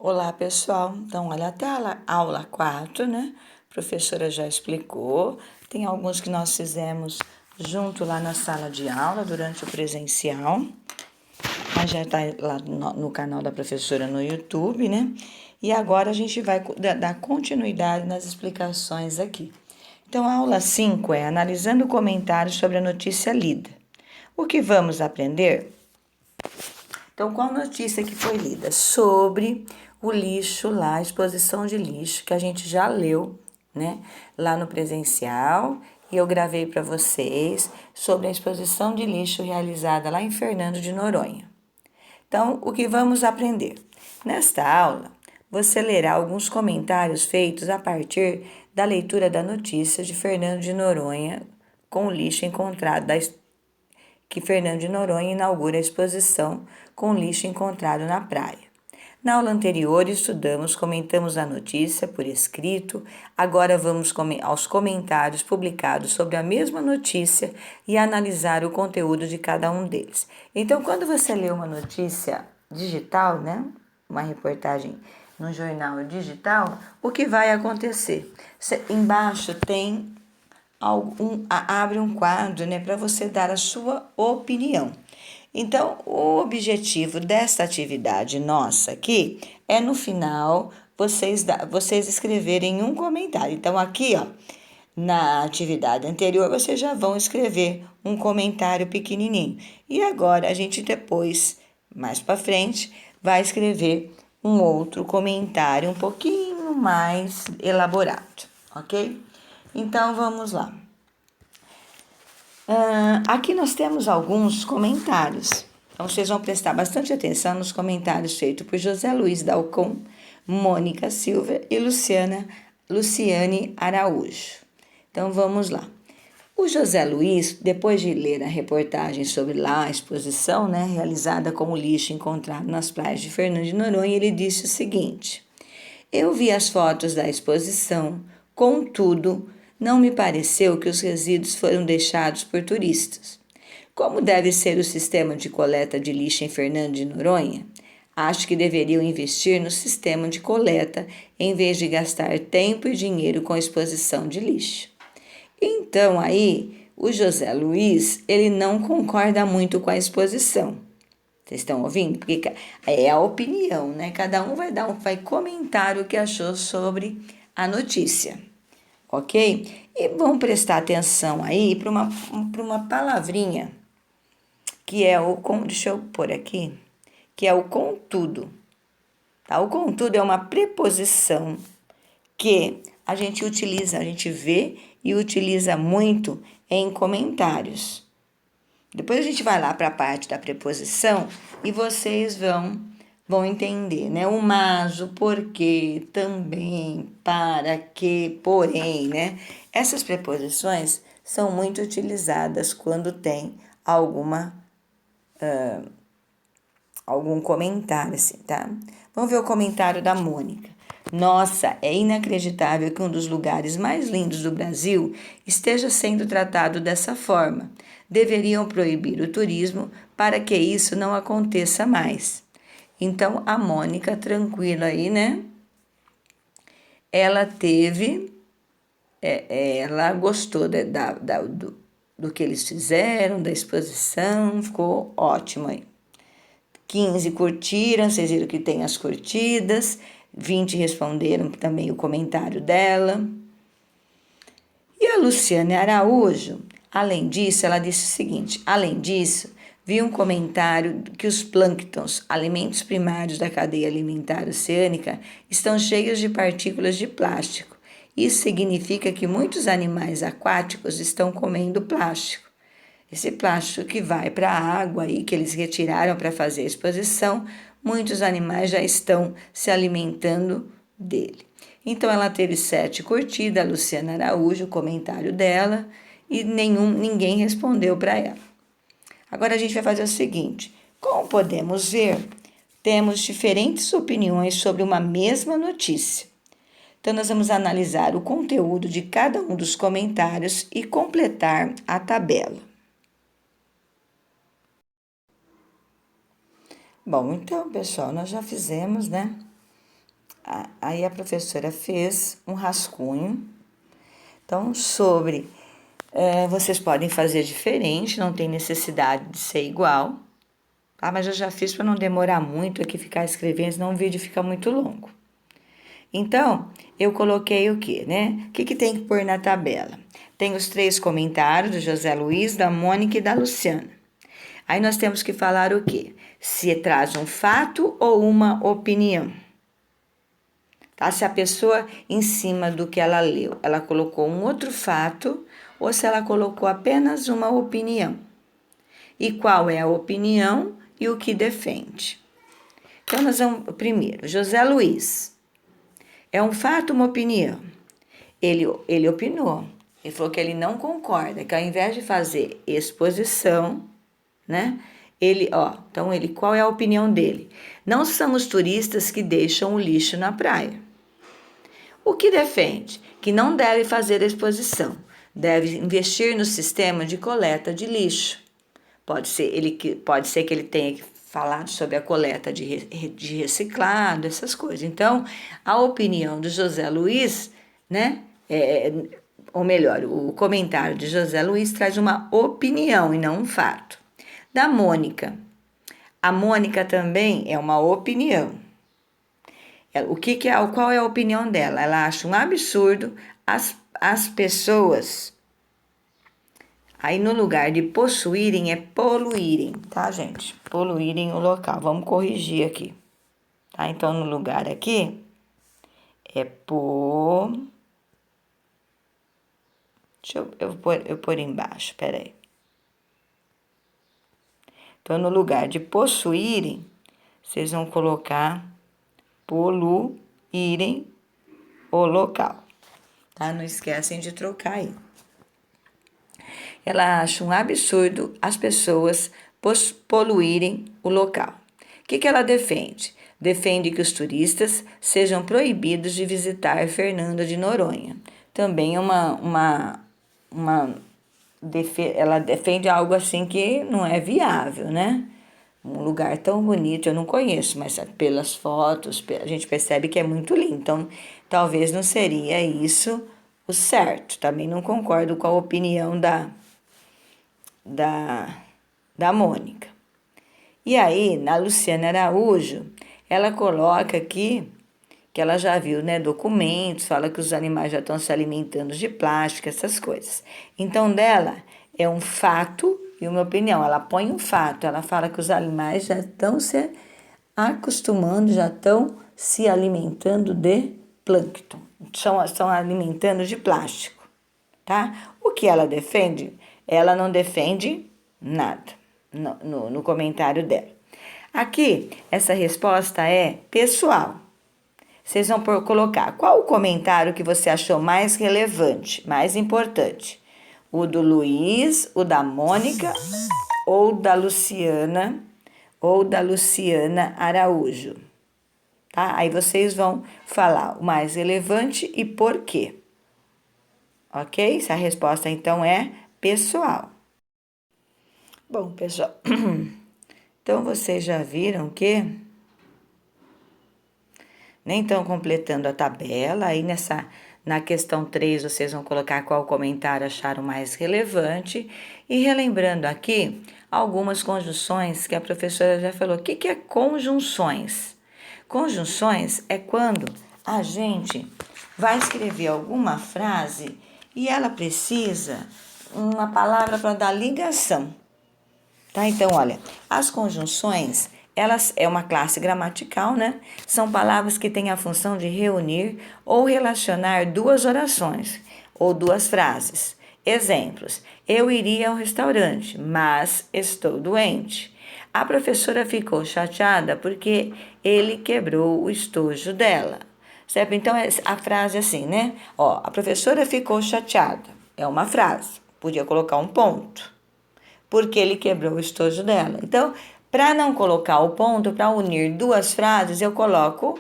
Olá, pessoal. Então, olha, até a aula 4, né? A professora já explicou. Tem alguns que nós fizemos junto lá na sala de aula durante o presencial. Mas já está lá no canal da professora no YouTube, né? E agora a gente vai dar continuidade nas explicações aqui. Então, a aula 5 é analisando comentários sobre a notícia lida. O que vamos aprender? Então, qual notícia que foi lida? Sobre o lixo lá, a exposição de lixo, que a gente já leu, né? Lá no presencial, e eu gravei para vocês sobre a exposição de lixo realizada lá em Fernando de Noronha. Então, o que vamos aprender? Nesta aula, você lerá alguns comentários feitos a partir da leitura da notícia de Fernando de Noronha com o lixo encontrado que Fernando de Noronha inaugura a exposição com lixo encontrado na praia. Na aula anterior, comentamos a notícia por escrito, agora vamos aos comentários publicados sobre a mesma notícia e analisar o conteúdo de cada um deles. Então, quando você lê uma notícia digital, né, uma reportagem no jornal digital, o que vai acontecer? Embaixo tem abre um quadro, né, para você dar a sua opinião. Então, o objetivo desta atividade nossa aqui é no final vocês escreverem um comentário. Então, aqui, ó, na atividade anterior, vocês já vão escrever um comentário pequenininho. E agora a gente depois, mais para frente, vai escrever um outro comentário um pouquinho mais elaborado, ok? Então, vamos lá. Aqui nós temos alguns comentários. Então, vocês vão prestar bastante atenção nos comentários feitos por José Luiz Dalcon, Mônica Silva e Luciane Araújo. Então, vamos lá. O José Luiz, depois de ler a reportagem sobre lá a exposição, né, realizada com o lixo encontrado nas praias de Fernando de Noronha, ele disse o seguinte: eu vi as fotos da exposição, contudo, não me pareceu que os resíduos foram deixados por turistas. Como deve ser o sistema de coleta de lixo em Fernando de Noronha? Acho que deveriam investir no sistema de coleta em vez de gastar tempo e dinheiro com exposição de lixo. Então aí, o José Luiz, ele não concorda muito com a exposição. Vocês estão ouvindo? Porque é a opinião, né? Cada um vai comentar o que achou sobre a notícia, ok? E vamos prestar atenção aí para uma palavrinha que é deixa eu pôr aqui, que é o contudo. Tá? O contudo é uma preposição que a gente vê e utiliza muito em comentários. Depois a gente vai lá para a parte da preposição e vocês vão entender, né? O mas, o porquê, também, para, que, porém, né? Essas preposições são muito utilizadas quando tem algum comentário, assim, tá? Vamos ver o comentário da Mônica. Nossa, é inacreditável que um dos lugares mais lindos do Brasil esteja sendo tratado dessa forma. Deveriam proibir o turismo para que isso não aconteça mais. Então, a Mônica, tranquila aí, né? Ela ela gostou do que eles fizeram, da exposição, ficou ótimo aí. 15 curtiram, vocês viram que tem as curtidas, 20 responderam também o comentário dela. E a Luciane Araújo, além disso, ela disse o seguinte: além disso, vi um comentário que os plânctons, alimentos primários da cadeia alimentar oceânica, estão cheios de partículas de plástico. Isso significa que muitos animais aquáticos estão comendo plástico. Esse plástico que vai para a água e que eles retiraram para fazer a exposição, muitos animais já estão se alimentando dele. Então ela teve 7 curtidas, a Luciana Araújo, o comentário dela, e ninguém respondeu para ela. Agora a gente vai fazer o seguinte: como podemos ver, temos diferentes opiniões sobre uma mesma notícia. Então nós vamos analisar o conteúdo de cada um dos comentários e completar a tabela. Bom, então, pessoal, nós já fizemos, né, Aí a professora fez um rascunho. Então, vocês podem fazer diferente, não tem necessidade de ser igual. Tá? Mas eu já fiz para não demorar muito aqui ficar escrevendo, senão o vídeo fica muito longo. Então, eu coloquei o quê, né? O que tem que pôr na tabela? Tem os 3 comentários do José Luiz, da Mônica e da Luciana. Aí nós temos que falar o quê? Se traz um fato ou uma opinião. Tá? Se a pessoa, em cima do que ela leu, ela colocou um outro fato ou se ela colocou apenas uma opinião. E qual é a opinião e o que defende. Então, nós vamos, primeiro, José Luiz. É um fato, uma opinião? Ele opinou. Ele falou que ele não concorda, que ao invés de fazer exposição, né? Qual é a opinião dele? Não somos turistas que deixam o lixo na praia. O que defende? Que não deve fazer exposição, deve investir no sistema de coleta de lixo. Pode ser que ele tenha que falar sobre a coleta de reciclado, essas coisas. Então, a opinião do José Luiz, né? Ou melhor, o comentário de José Luiz traz uma opinião e não um fato. Da Mônica. A Mônica também é uma opinião. Qual é a opinião dela? Ela acha um absurdo as pessoas. Aí no lugar de possuírem é poluírem, tá, gente? Poluírem o local. Vamos corrigir aqui. Tá? Então no lugar aqui é Deixa eu pôr embaixo, peraí. Então no lugar de possuírem, vocês vão colocar poluírem o local. Tá? Não esquecem de trocar aí. Ela acha um absurdo as pessoas poluírem o local. O que ela defende? Defende que os turistas sejam proibidos de visitar Fernando de Noronha. Também ela defende algo assim que não é viável, né? Um lugar tão bonito, eu não conheço, mas pelas fotos a gente percebe que é muito lindo. Então, talvez não seria isso o certo. Também não concordo com a opinião da Mônica. E aí, na Luciana Araújo, ela coloca aqui que ela já viu, né, documentos, fala que os animais já estão se alimentando de plástico, essas coisas. Então, dela é um fato e uma opinião. Ela põe um fato, ela fala que os animais já estão se acostumando, já estão se alimentando de plâncton, estão alimentando de plástico, tá? O que ela defende? Ela não defende nada no comentário dela. Aqui, essa resposta é pessoal. Vocês vão colocar qual o comentário que você achou mais relevante, mais importante. O do Luiz, o da Mônica ou da Luciana Araújo. Tá? Aí vocês vão falar o mais relevante e por quê. Ok? Essa resposta então é pessoal. Bom, pessoal, então vocês já viram que nem estão completando a tabela. Aí na questão 3 vocês vão colocar qual comentário acharam mais relevante. E relembrando aqui algumas conjunções que a professora já falou. O que é conjunções? Conjunções é quando a gente vai escrever alguma frase e ela precisa uma palavra para dar ligação. Tá? Então, olha, as conjunções, elas é uma classe gramatical, né? São palavras que têm a função de reunir ou relacionar duas orações ou duas frases. Exemplos: eu iria ao restaurante, mas estou doente. A professora ficou chateada porque ele quebrou o estojo dela. Certo? Então, a frase é assim, né? Ó, a professora ficou chateada. É uma frase. Podia colocar um ponto. Porque ele quebrou o estojo dela. Então, para não colocar o ponto, para unir duas frases, eu coloco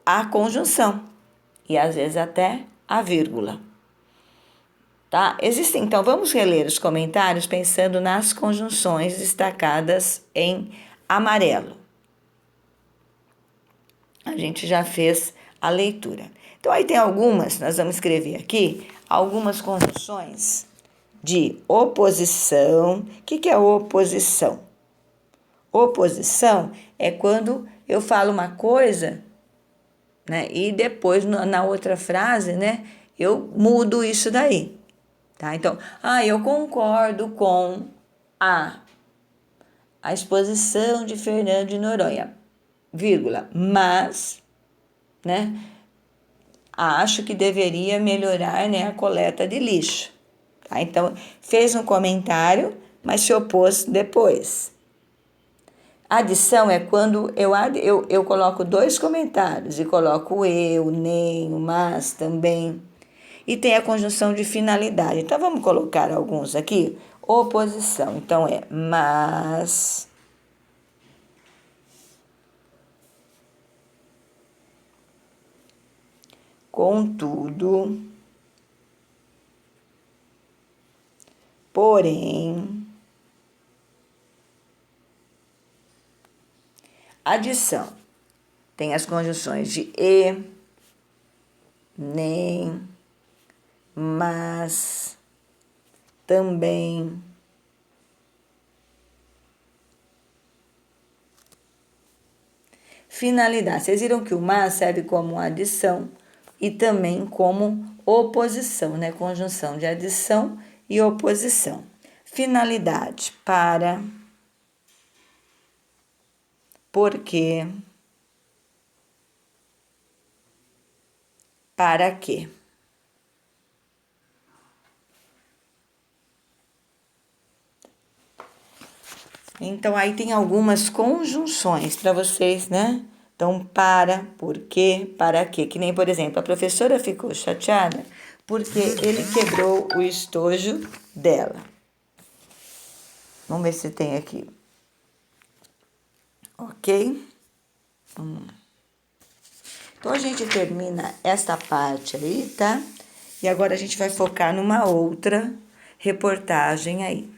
a conjunção. E às vezes até a vírgula. Tá? Então, vamos reler os comentários pensando nas conjunções destacadas em amarelo. A gente já fez a leitura. Então, aí tem algumas, nós vamos escrever aqui, algumas conjunções de oposição. O que é oposição? Oposição é quando eu falo uma coisa, né, e depois na outra frase, né, eu mudo isso daí, tá? Então, eu concordo com a exposição de Fernando de Noronha, vírgula, mas, né, acho que deveria melhorar, né, a coleta de lixo. Tá? Então, fez um comentário, mas se opôs depois. Adição é quando eu coloco dois comentários e coloco eu, nem, o mas também. E tem a conjunção de finalidade. Então, vamos colocar alguns aqui. Oposição. Então, é mas. Contudo. Porém. Adição. Tem as conjunções de e, nem, mas, também. Finalidade. Vocês viram que o mas serve como adição e também como oposição, né? Conjunção de adição e oposição. Finalidade. Para, porque, para quê. Então, aí tem algumas conjunções para vocês, né? Então, para, por quê, para quê. Que nem, por exemplo, a professora ficou chateada porque ele quebrou o estojo dela. Vamos ver se tem aqui. Ok? Então, a gente termina esta parte aí, tá? E agora a gente vai focar numa outra reportagem aí.